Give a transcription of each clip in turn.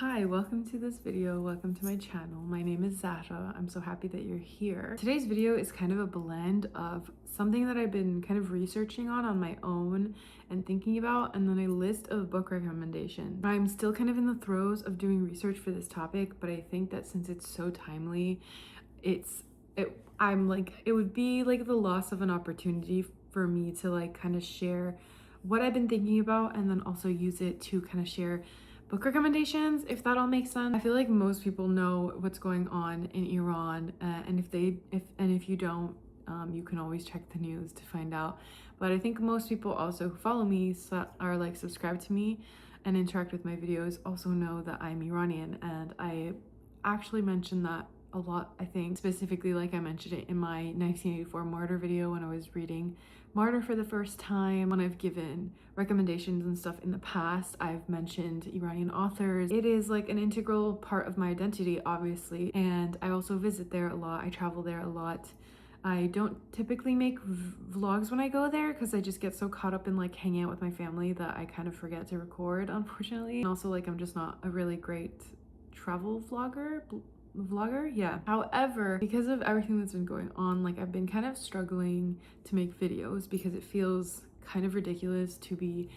Hi, welcome to this video. Welcome to my channel. My name is Zahra. I'm so happy that you're here. Today's video is kind of a blend of something that I've been kind of researching on my own and thinking about, and then a list of book recommendations. I'm still kind of in the throes of doing research for this topic, but I think that since it's so timely, it would be like the loss of an opportunity for me to like kind of share what I've been thinking about and then also use it to kind of share book recommendations, if that all makes sense. I feel like most people know what's going on in Iran, and if you don't, you can always check the news to find out. But I think most people also who follow me are like subscribed to me and interact with my videos also know that I'm Iranian, and I actually mentioned that a lot. I think specifically, like I mentioned it in my 1984 Martyr video when I was reading Martyr for the first time. When I've given recommendations and stuff in the past, I've mentioned Iranian authors. It is like an integral part of my identity, obviously, and I also visit there a lot. I travel there a lot. I don't typically make vlogs when I go there because I just get so caught up in like hanging out with my family that I kind of forget to record, unfortunately. And also, like, I'm just not a really great travel vlogger, yeah. However, because of everything that's been going on, like, I've been kind of struggling to make videos because it feels kind of ridiculous to be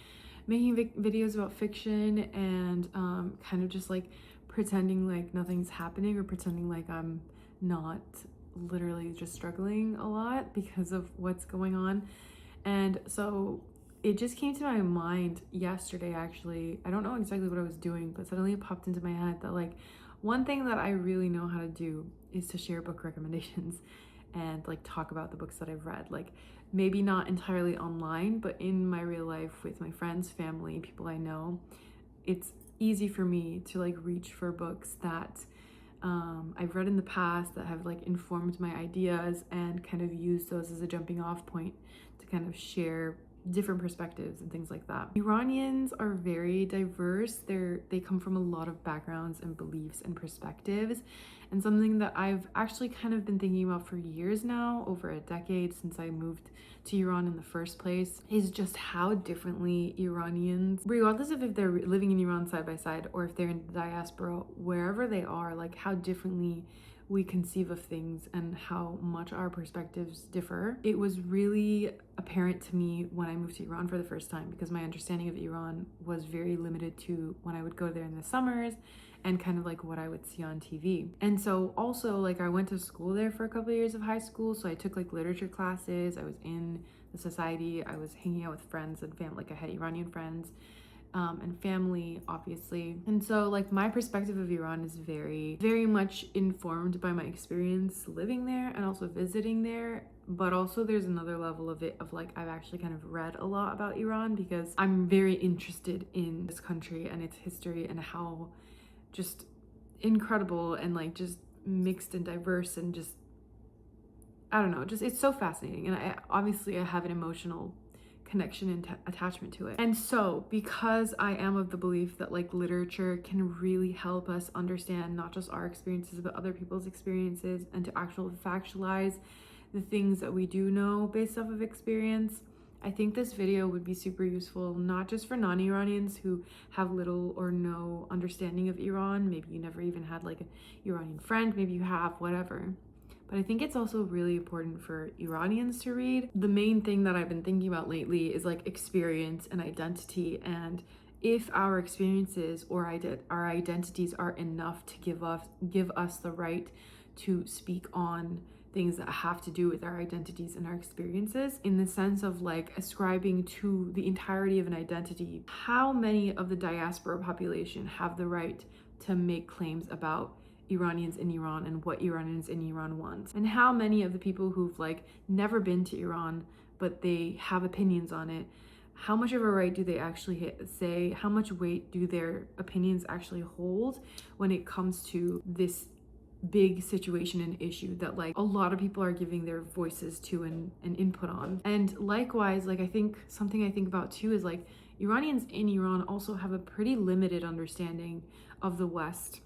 making videos about fiction and kind of just like pretending like nothing's happening or pretending like I'm not literally just struggling a lot because of what's going on. And so it just came to my mind yesterday, actually. I don't know exactly what I was doing, but suddenly it popped into my head that like one thing that I really know how to do is to share book recommendations and like talk about the books that I've read. Like, maybe not entirely online, but in my real life with my friends, family, people I know, it's easy for me to like reach for books that I've read in the past that have like informed my ideas and kind of use those as a jumping off point to kind of share different perspectives and things like that. Iranians are very diverse. They come from a lot of backgrounds and beliefs and perspectives, and something that I've actually kind of been thinking about for years now, over a decade since I moved to Iran in the first place, is just how differently Iranians, regardless of if they're living in Iran side by side or if they're in the diaspora, wherever they are, like how differently we conceive of things and how much our perspectives differ. It was really apparent to me when I moved to Iran for the first time, because my understanding of Iran was very limited to when I would go there in the summers and kind of like what I would see on TV. And so also, like, I went to school there for a couple of years of high school, so I took like literature classes, I was in the society, I was hanging out with friends and family, like I had Iranian friends and family, obviously. And so like my perspective of Iran is very, very much informed by my experience living there and also visiting there. But also there's another level of it of like I've actually kind of read a lot about Iran because I'm very interested in this country and its history and how just incredible and like just mixed and diverse and just, I don't know, just it's so fascinating. And I have an emotional connection and attachment to it. And so because I am of the belief that like literature can really help us understand not just our experiences but other people's experiences, and to actually factualize the things that we do know based off of experience, I think this video would be super useful, not just for non-Iranians who have little or no understanding of Iran. Maybe you never even had like an Iranian friend, maybe you have, whatever. But I think it's also really important for Iranians to read. The main thing that I've been thinking about lately is like experience and identity, and if our experiences or our identities are enough to give us the right to speak on things that have to do with our identities and our experiences, in the sense of like ascribing to the entirety of an identity. How many of the diaspora population have the right to make claims about Iranians in Iran and what Iranians in Iran want? And how many of the people who've like never been to Iran but they have opinions on it, how much of a right do they actually say? How much weight do their opinions actually hold when it comes to this big situation and issue that like a lot of people are giving their voices to and input on? And likewise, like I think something I think about too is like Iranians in Iran also have a pretty limited understanding of the West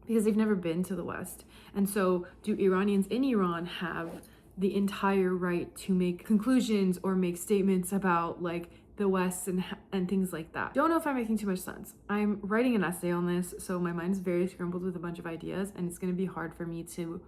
because they've never been to the West. And so do Iranians in Iran have the entire right to make conclusions or make statements about like the West and things like that. Don't know if I'm making too much sense. I'm writing an essay on this, so my mind is very scrambled with a bunch of ideas, and it's going to be hard for me to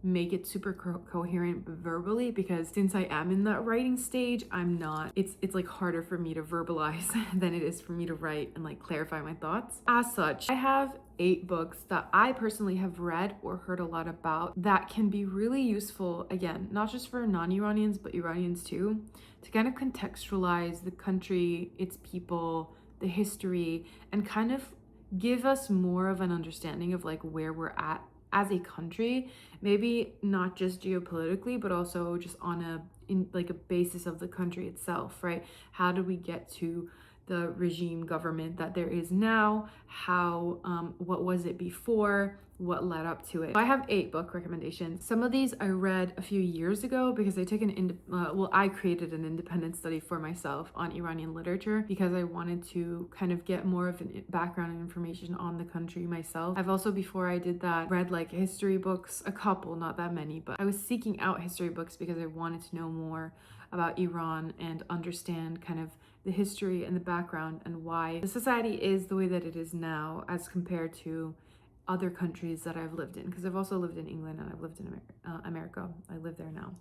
make it super coherent verbally, because since I am in that writing stage, I'm not, it's like harder for me to verbalize than it is for me to write and like clarify my thoughts. As such, I have 8 books that I personally have read or heard a lot about that can be really useful, again, not just for non-Iranians, but Iranians too, to kind of contextualize the country, its people, the history, and kind of give us more of an understanding of like where we're at as a country, maybe not just geopolitically, but also just on a basis of the country itself, right? How do we get to the regime government that there is now? How, what was it before? What led up to it? So I have 8 book recommendations. Some of these I read a few years ago because I took I created an independent study for myself on Iranian literature because I wanted to kind of get more of a background and information on the country myself. I've also, before I did that, read like history books, a couple, not that many, but I was seeking out history books because I wanted to know more about Iran and understand kind of the history and the background and why the society is the way that it is now as compared to other countries that I've lived in, because I've also lived in England and I've lived in America. I live there now,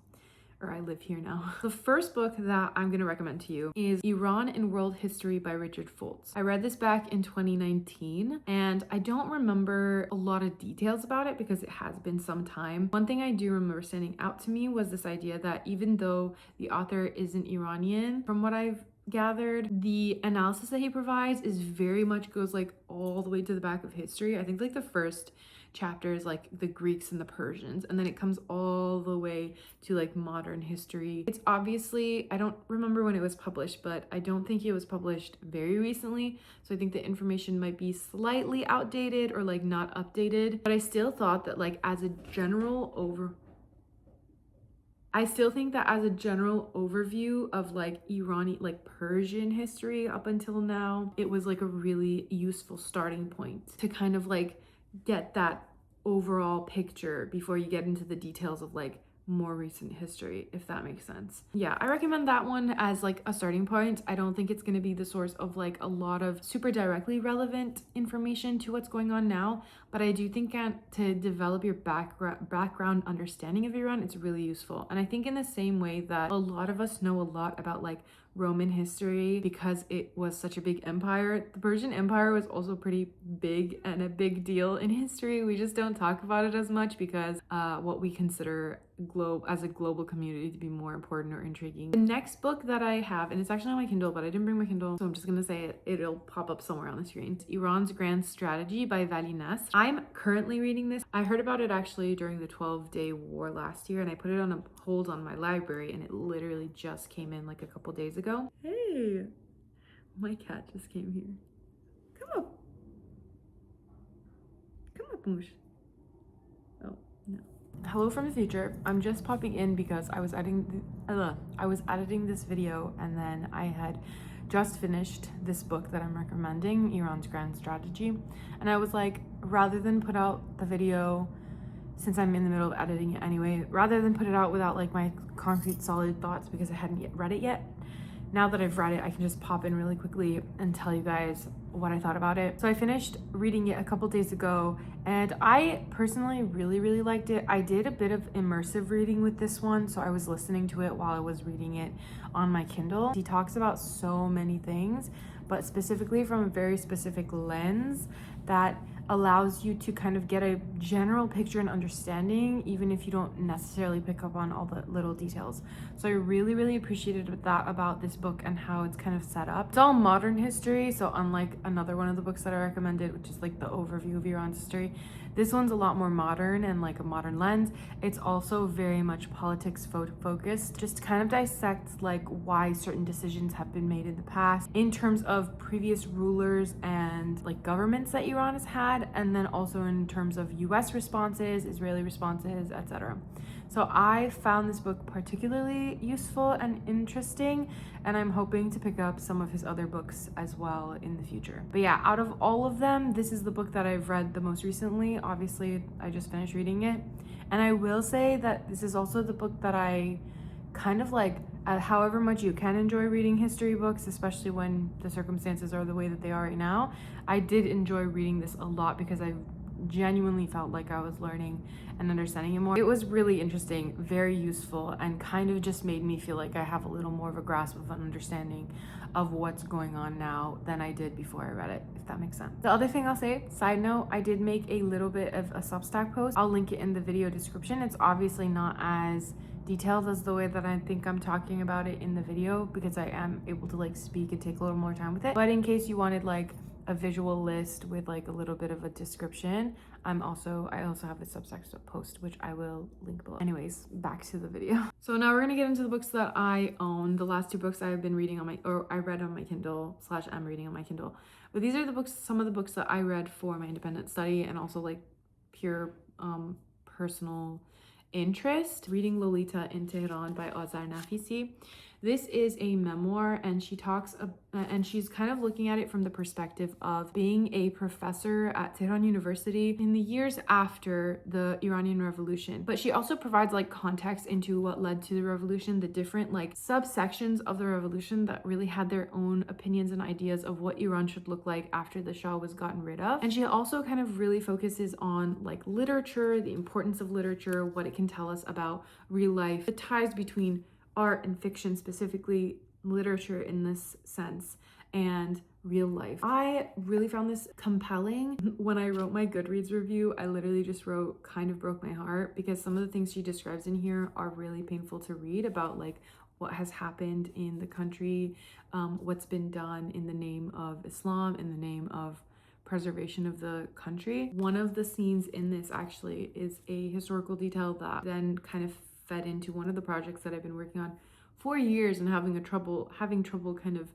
or I live here now. The first book that I'm going to recommend to you is Iran in World History by Richard Foltz. I read this back in 2019 and I don't remember a lot of details about it because it has been some time. One thing I do remember standing out to me was this idea that even though the author isn't Iranian, from what I've gathered, the analysis that he provides is very much goes like all the way to the back of history. I think like the first chapter is like the Greeks and the Persians, and then it comes all the way to like modern history. It's obviously, I don't remember when it was published, but I don't think it was published very recently, so I think the information might be slightly outdated or like not updated, but I still thought that like as a general I still think that as a general overview of like Iranian, like Persian history up until now, it was like a really useful starting point to kind of like get that overall picture before you get into the details of like more recent history, if that makes sense. Yeah, I recommend that one as like a starting point. I don't think it's going to be the source of like a lot of super directly relevant information to what's going on now, but I do think to develop your background understanding of Iran, it's really useful. And I think in the same way that a lot of us know a lot about like Roman history because it was such a big empire, the Persian Empire was also pretty big and a big deal in history. We just don't talk about it as much because what we consider as a global community to be more important or intriguing. The next book that I have, and it's actually on my Kindle, but I didn't bring my Kindle, so I'm just gonna say it'll pop up somewhere on the screen. It's Iran's Grand Strategy by Vali Nasr. I'm currently reading this. I heard about it actually during the 12-day war last year, and I put it on a hold on my library, and it literally just came in like a couple days ago. Hey, my cat just came here. Come up. Come up, Moosh. Oh, no. Hello from the future. I'm just popping in because I was editing this video, and then I had just finished this book that I'm recommending, Iran's Grand Strategy, and I was like, rather than put out the video, since I'm in the middle of editing it anyway, rather than put it out without like my concrete solid thoughts because I hadn't yet read it yet, now that I've read it, I can just pop in really quickly and tell you guys what I thought about it. So I finished reading it a couple days ago, and I personally really liked it. I did a bit of immersive reading with this one, so I was listening to it while I was reading it on my Kindle. He talks about so many things, but specifically from a very specific lens that allows you to kind of get a general picture and understanding, even if you don't necessarily pick up on all the little details. So I really appreciated that about this book and how it's kind of set up. It's all modern history, so unlike another one of the books that I recommended, which is like the overview of Iran's history, this one's a lot more modern and like a modern lens. It's also very much politics focused, just kind of dissects like why certain decisions have been made in the past in terms of previous rulers and like governments that Iran has had, and then also in terms of US responses, Israeli responses, etc. So I found this book particularly useful and interesting, and I'm hoping to pick up some of his other books as well in the future. But yeah, out of all of them, this is the book that I've read the most recently. Obviously, I just finished reading it. And I will say that this is also the book that I kind of like however much you can enjoy reading history books, especially when the circumstances are the way that they are right now, I did enjoy reading this a lot because I genuinely felt like I was learning and understanding it more. It was really interesting, very useful, and kind of just made me feel like I have a little more of a grasp of an understanding of what's going on now than I did before I read it, if that makes sense. The other thing I'll say, side note, I did make a little bit of a Substack post. I'll link it in the video description. It's obviously not as detailed as the way that I think I'm talking about it in the video because I am able to like speak and take a little more time with it. But in case you wanted like a visual list with like a little bit of a description, I also have a Substack post which I will link below. Anyways, back to the video. So now we're gonna get into the books that I own. The last two books I've been reading on I read on my Kindle / I'm reading on my Kindle. But these are the books, some of the books that I read for my independent study and also like pure personal interest. Reading Lolita in Tehran by Azar Nafisi. This is a memoir, and she talks and she's kind of looking at it from the perspective of being a professor at Tehran University in the years after the Iranian Revolution. But she also provides like context into what led to the revolution, the different like subsections of the revolution that really had their own opinions and ideas of what Iran should look like after the Shah was gotten rid of. And she also kind of really focuses on like literature, the importance of literature, what it can tell us about real life, the ties between art and fiction, specifically literature in this sense, and real life. I really found this compelling. When I wrote my Goodreads review, I literally just wrote kind of broke my heart because some of the things she describes in here are really painful to read about like what has happened in the country, what's been done in the name of Islam, in the name of preservation of the country. One of the scenes in this actually is a historical detail that then kind of fed into one of the projects that I've been working on for years and having trouble kind of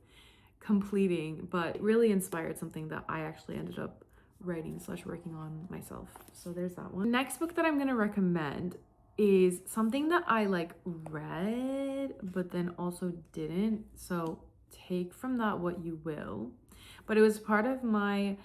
completing, but really inspired something that I actually ended up writing / working on myself. So there's that one. The next book that I'm going to recommend is something that I like read but then also didn't, so take from that what you will. But it was part of my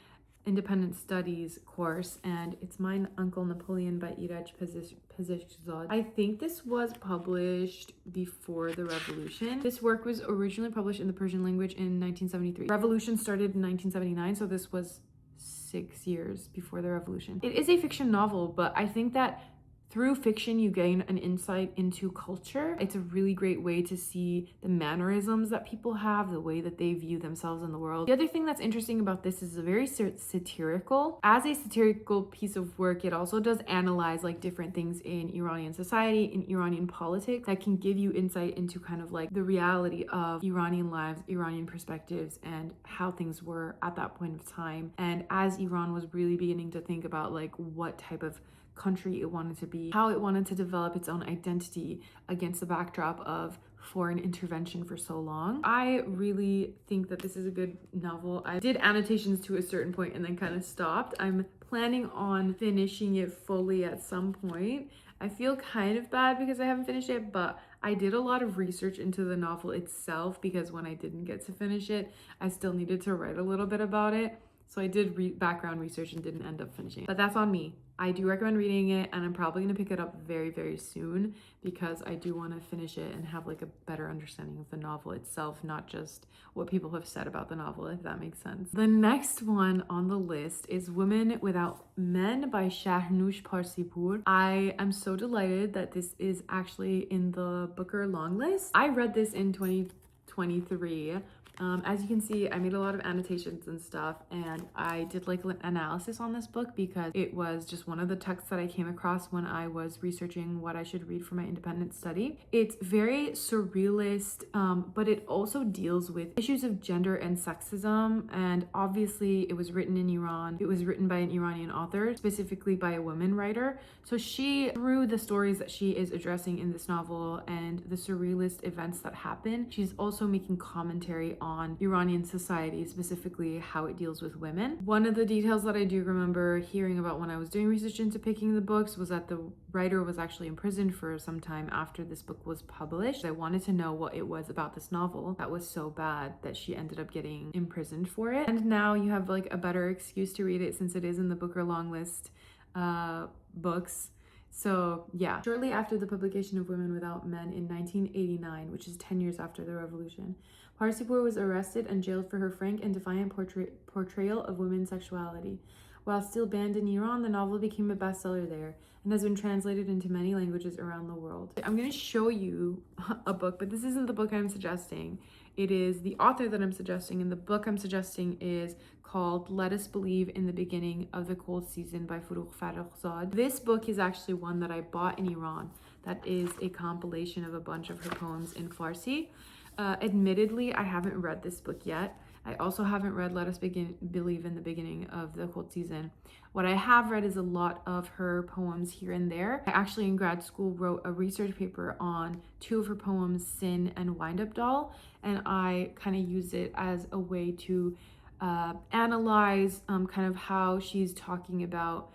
independent studies course, and it's My Uncle Napoleon by Iraj Pezeshkzad. I think this was published before the revolution. This work was originally published in the Persian language in 1973. Revolution started in 1979, so this was 6 years before the revolution. It is a fiction novel, but I think that through fiction, you gain an insight into culture. It's a really great way to see the mannerisms that people have, the way that they view themselves in the world. The other thing that's interesting about this is very satirical. As a satirical piece of work, it also does analyze like different things in Iranian society, in Iranian politics, that can give you insight into kind of like the reality of Iranian lives, Iranian perspectives, and how things were at that point of time. And as Iran was really beginning to think about like what type of country it wanted to be, how it wanted to develop its own identity against the backdrop of foreign intervention for so long. I really think that this is a good novel. I did annotations to a certain point and then kind of stopped. I'm planning on finishing it fully at some point. I feel kind of bad because I haven't finished it, but I did a lot of research into the novel itself because when I didn't get to finish it, I still needed to write a little bit about it. So I did background research and didn't end up finishing it, but that's on me. I do recommend reading it, and I'm probably going to pick it up very, very soon because I do want to finish it and have like a better understanding of the novel itself, not just what people have said about the novel, if that makes sense. The next one on the list is Women Without Men by Shahrnush Parsipur. I am so delighted that this is actually in the Booker long list. I read this in 2023. As you can see, I made a lot of annotations and stuff, and I did like an analysis on this book because it was just one of the texts that I came across when I was researching what I should read for my independent study. It's very surrealist, but it also deals with issues of gender and sexism, and obviously it was written in Iran. It was written by an Iranian author, specifically by a woman writer. So she, through the stories that she is addressing in this novel and the surrealist events that happen, she's also making commentary on Iranian society, specifically how it deals with women. One of the details that I do remember hearing about when I was doing research into picking the books was that the writer was actually imprisoned for some time after this book was published. I wanted to know what it was about this novel that was so bad that she ended up getting imprisoned for it. And now you have like a better excuse to read it since it is in the Booker long list books. So yeah, shortly after the publication of Women Without Men in 1989, which is 10 years after the revolution, Parsipur was arrested and jailed for her frank and defiant portrayal of women's sexuality. While still banned in Iran, the novel became a bestseller there and has been translated into many languages around the world. I'm going to show you a book, but this isn't the book I'm suggesting. It is the author that I'm suggesting, and the book I'm suggesting is called Let Us Believe in the Beginning of the Cold Season by farrokhzad. This book is actually one that I bought in Iran. That is a compilation of a bunch of her poems in Farsi. Admittedly, I haven't read this book yet. I also haven't read Let Us Believe in the Beginning of the Cold Season. What I have read is a lot of her poems here and there. I actually in grad school wrote a research paper on two of her poems, Sin and Wind Up Doll, and I kind of use it as a way to analyze kind of how she's talking about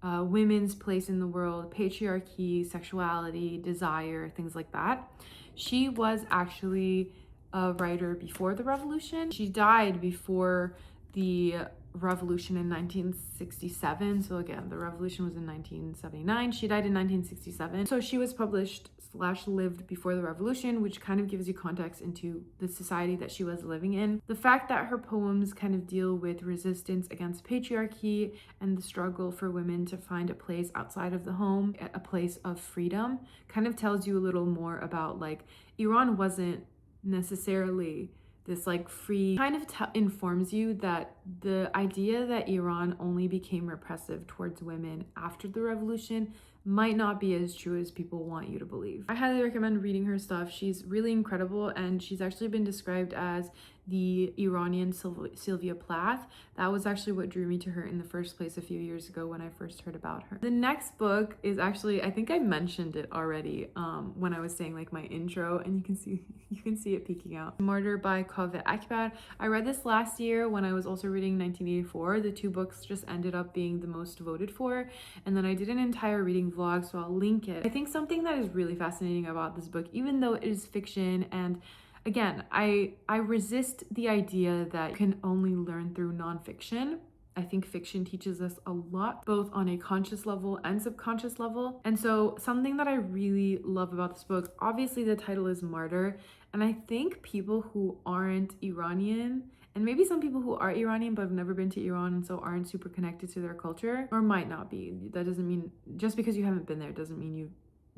women's place in the world, patriarchy, sexuality, desire, things like that. She was actually a writer before the revolution. She died before the revolution in 1967. So again, the revolution was in 1979. She died in 1967. So she was published / lived before the revolution, which kind of gives you context into the society that she was living in. The fact that her poems kind of deal with resistance against patriarchy and the struggle for women to find a place outside of the home, a place of freedom, kind of tells you a little more about like Iran wasn't necessarily this like free, kind of informs you that the idea that Iran only became repressive towards women after the revolution might not be as true as people want you to believe. I highly recommend reading her stuff. She's really incredible, and she's actually been described as the Iranian Sylvia Plath. That was actually what drew me to her in the first place a few years ago when I first heard about her. The next book is actually, I think I mentioned it already when I was saying like my intro, and you can see it peeking out. Martyr by Kaveh Akbar. I read this last year when I was also reading 1984. The two books just ended up being the most voted for, and then I did an entire reading vlog, so I'll link it. I think something that is really fascinating about this book, even though it is fiction, and again, I resist the idea that you can only learn through nonfiction. I think fiction teaches us a lot, both on a conscious level and subconscious level. And so something that I really love about this book, obviously the title is Martyr, and I think people who aren't Iranian, and maybe some people who are Iranian but have never been to Iran and so aren't super connected to their culture, or might not be. That doesn't mean, just because you haven't been there doesn't mean you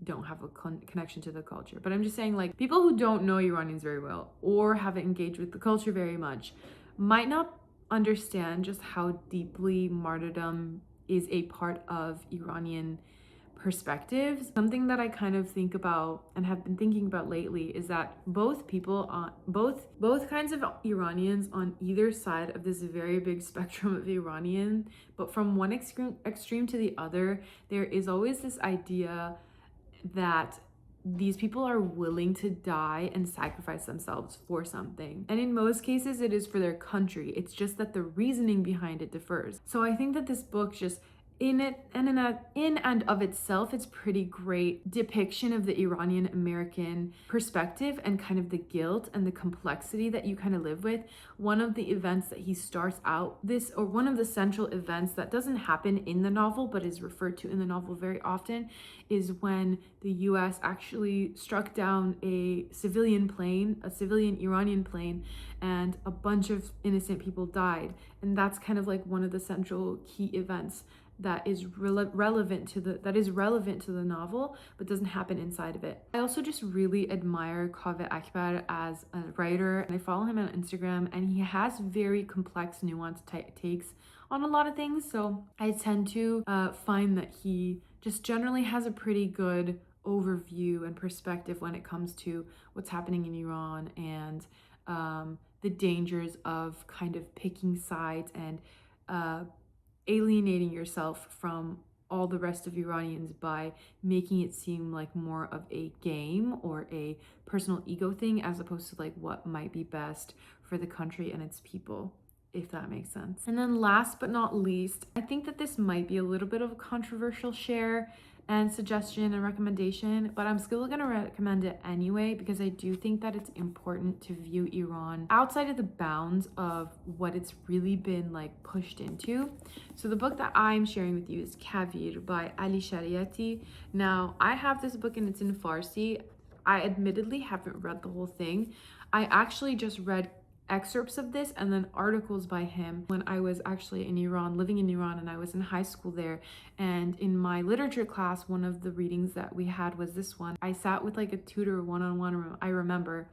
don't have a connection to the culture. But I'm just saying, like, people who don't know Iranians very well or haven't engaged with the culture very much might not understand just how deeply martyrdom is a part of Iranian perspectives. Something that I kind of think about and have been thinking about lately is that both people on both kinds of Iranians on either side of this very big spectrum of Iranian, but from one extreme to the other, there is always this idea that these people are willing to die and sacrifice themselves for something. And in most cases, it is for their country. It's just that the reasoning behind it differs. So I think that this book just in and of itself, it's pretty great depiction of the Iranian American perspective and kind of the guilt and the complexity that you kind of live with. One of the events that he starts out this, or one of the central events that doesn't happen in the novel but is referred to in the novel very often, is when the US actually struck down a civilian Iranian plane, and a bunch of innocent people died. And that's kind of like one of the central key events that is relevant to the novel, but doesn't happen inside of it. I also just really admire Kaveh Akbar as a writer, and I follow him on Instagram, and he has very complex, nuanced takes on a lot of things. So I tend to find that he just generally has a pretty good overview and perspective when it comes to what's happening in Iran and the dangers of kind of picking sides and alienating yourself from all the rest of Iranians by making it seem like more of a game or a personal ego thing, as opposed to like what might be best for the country and its people, if that makes sense. And then last but not least, I think that this might be a little bit of a controversial share, and suggestion and recommendation, but I'm still gonna recommend it anyway because I do think that it's important to view Iran outside of the bounds of what it's really been like pushed into. So the book that I'm sharing with you is Kaveh by Ali Shariati. Now, I have this book and it's in Farsi. I admittedly haven't read the whole thing. I actually just read excerpts of this and then articles by him when I was actually in Iran, living in Iran, and I was in high school there. And in my literature class, one of the readings that we had was this one. I sat with like a tutor one-on-one. I remember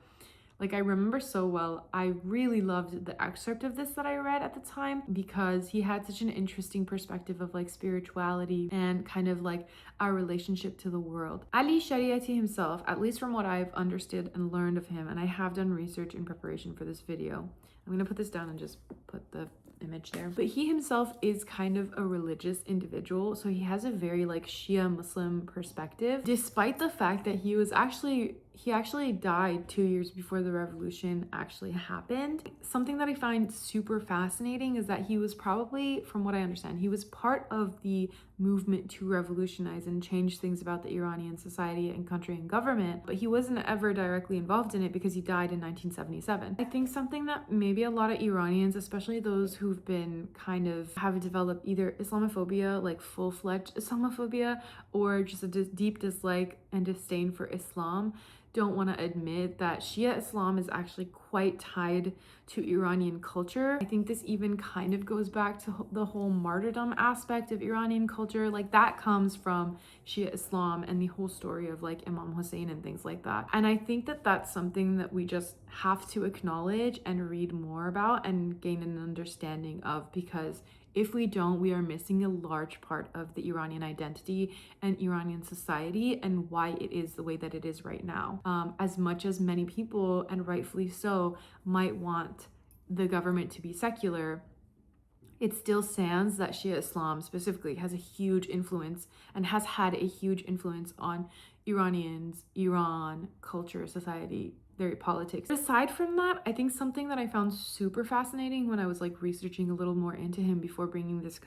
so well. I really loved the excerpt of this that I read at the time because he had such an interesting perspective of like spirituality and kind of like our relationship to the world. Ali Shariati himself, at least from what I've understood and learned of him, and I have done research in preparation for this video. I'm gonna put this down and just put the image there. But he himself is kind of a religious individual, so he has a very like Shia Muslim perspective, despite the fact that he actually died 2 years before the revolution actually happened. Something that I find super fascinating is that he was probably, from what I understand, he was part of the movement to revolutionize and change things about the Iranian society and country and government, but he wasn't ever directly involved in it because he died in 1977. I think something that maybe a lot of Iranians, especially those who've been have developed either Islamophobia, like full-fledged Islamophobia, or just a deep dislike and disdain for Islam, don't want to admit that Shia Islam is actually quite tied to Iranian culture. I think this even kind of goes back to the whole martyrdom aspect of Iranian culture. Like that comes from Shia Islam and the whole story of like Imam Hussein and things like that. And I think that that's something that we just have to acknowledge and read more about and gain an understanding of, because if we don't, we are missing a large part of the Iranian identity and Iranian society and why it is the way that it is right now. As much as many people, and rightfully so, might want the government to be secular, it still stands that Shia Islam specifically has a huge influence and has had a huge influence on Iranians, Iran, culture, society, their politics. But aside from that, I think something that I found super fascinating when I was like researching a little more into him before bringing this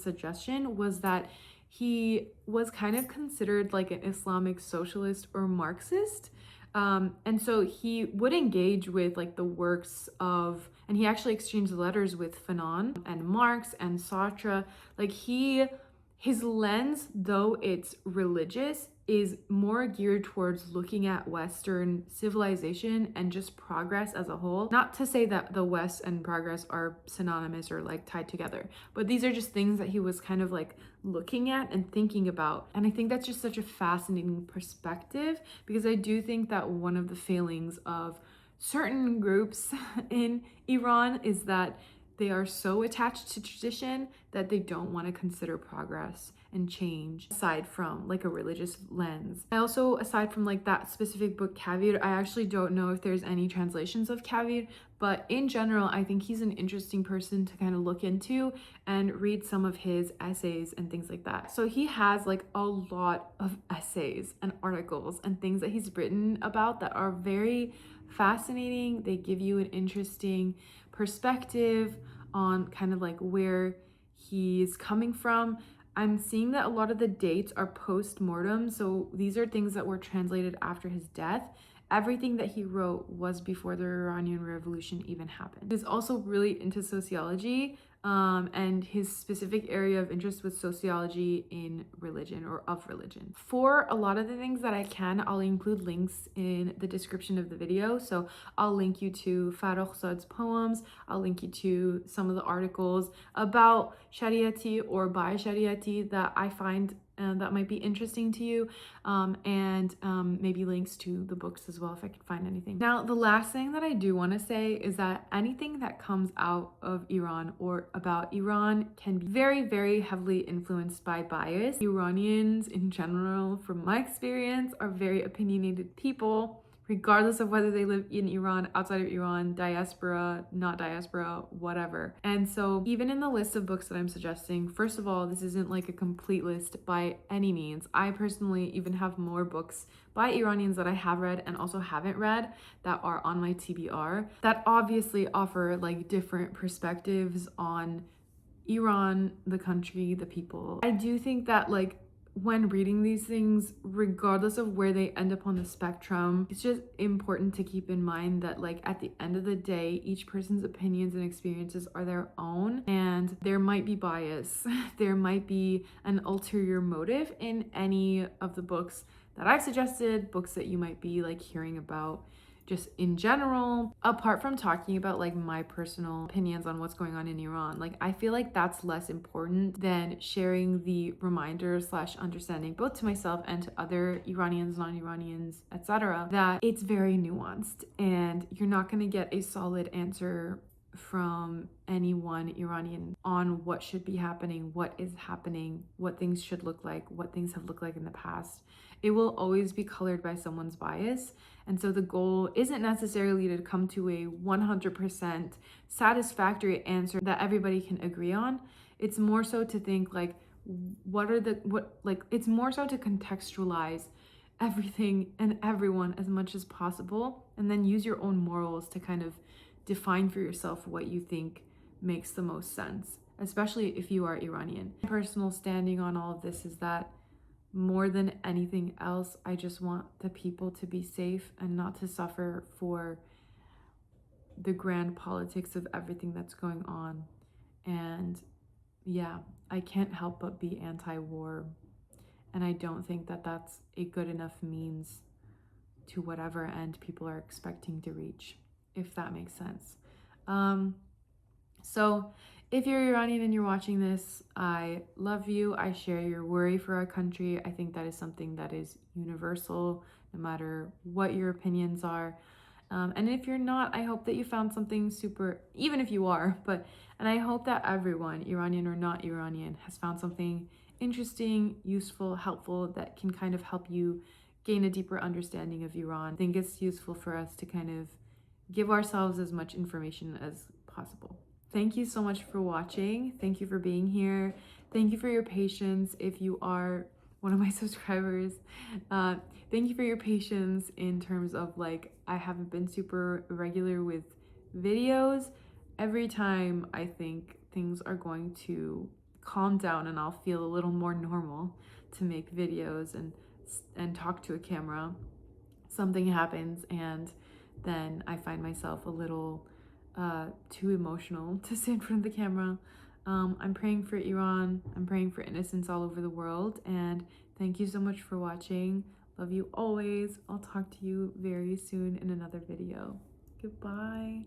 suggestion was that he was kind of considered like an Islamic socialist or Marxist. And so he would engage with like the works of, and he actually exchanged letters with Fanon and Marx and Sartre. Like his lens, though it's religious, is more geared towards looking at Western civilization and just progress as a whole. Not to say that the West and progress are synonymous or like tied together, but these are just things that he was kind of like looking at and thinking about. And I think that's just such a fascinating perspective, because I do think that one of the failings of certain groups in Iran is that they are so attached to tradition that they don't want to consider progress and change aside from like a religious lens. I also, aside from like that specific book Kaveh, I actually don't know if there's any translations of Kaveh, but in general, I think he's an interesting person to kind of look into and read some of his essays and things like that. So he has like a lot of essays and articles and things that he's written about that are very fascinating. They give you an interesting perspective on kind of like where he's coming from. I'm seeing that a lot of the dates are post-mortem, so these are things that were translated after his death. Everything that he wrote was before the Iranian Revolution even happened. He's also really into sociology, and his specific area of interest was sociology in religion or of religion. For a lot of the things that I can, I'll include links in the description of the video. So I'll link you to Farrokhzad's poems. I'll link you to some of the articles about shariati or by shariati that I find that might be interesting to you, and maybe links to the books as well if I can find anything. Now, the last thing that I do want to say is that anything that comes out of Iran or about Iran can be very, very heavily influenced by bias. Iranians in general, from my experience, are very opinionated people, regardless of whether they live in Iran, outside of Iran, diaspora, not diaspora, whatever. And so even in the list of books that I'm suggesting, first of all, this isn't like a complete list by any means. I personally even have more books by Iranians that I have read and also haven't read that are on my TBR that obviously offer like different perspectives on Iran, the country, the people. I do think that like when reading these things, regardless of where they end up on the spectrum, it's just important to keep in mind that like at the end of the day, each person's opinions and experiences are their own, and there might be bias, there might be an ulterior motive in any of the books that I've suggested, books that you might be like hearing about just in general. Apart from talking about like my personal opinions on what's going on in Iran, like I feel like that's less important than sharing the reminder slash understanding both to myself and to other Iranians, non-Iranians, etc., that it's very nuanced and you're not going to get a solid answer from any one Iranian on what should be happening, what is happening, what things should look like, what things have looked like in the past. It will always be colored by someone's bias. And so the goal isn't necessarily to come to a 100% satisfactory answer that everybody can agree on. It's more so to think like, it's more so to contextualize everything and everyone as much as possible, and then use your own morals to kind of define for yourself what you think makes the most sense, especially if you are Iranian. My personal standing on all of this is that more than anything else, I just want the people to be safe and not to suffer for the grand politics of everything that's going on. And yeah, I can't help but be anti-war. And I don't think that that's a good enough means to whatever end people are expecting to reach, if that makes sense. So if you're Iranian and you're watching this, I love you. I share your worry for our country. I think that is something that is universal, no matter what your opinions are. And if you're not, I hope that you found something super, even if you are, and I hope that everyone, Iranian or not Iranian, has found something interesting, useful, helpful that can kind of help you gain a deeper understanding of Iran. I think it's useful for us to kind of give ourselves as much information as possible. Thank you so much for watching. Thank you for being here. Thank you for your patience if you are one of my subscribers. Thank you for your patience in terms of like, I haven't been super regular with videos. Every time I think things are going to calm down and I'll feel a little more normal to make videos and talk to a camera, something happens and then I find myself a little too emotional to sit in front of the camera. I'm praying for Iran. I'm praying for innocence all over the world. And thank you so much for watching. Love you always. I'll talk to you very soon in another video. Goodbye.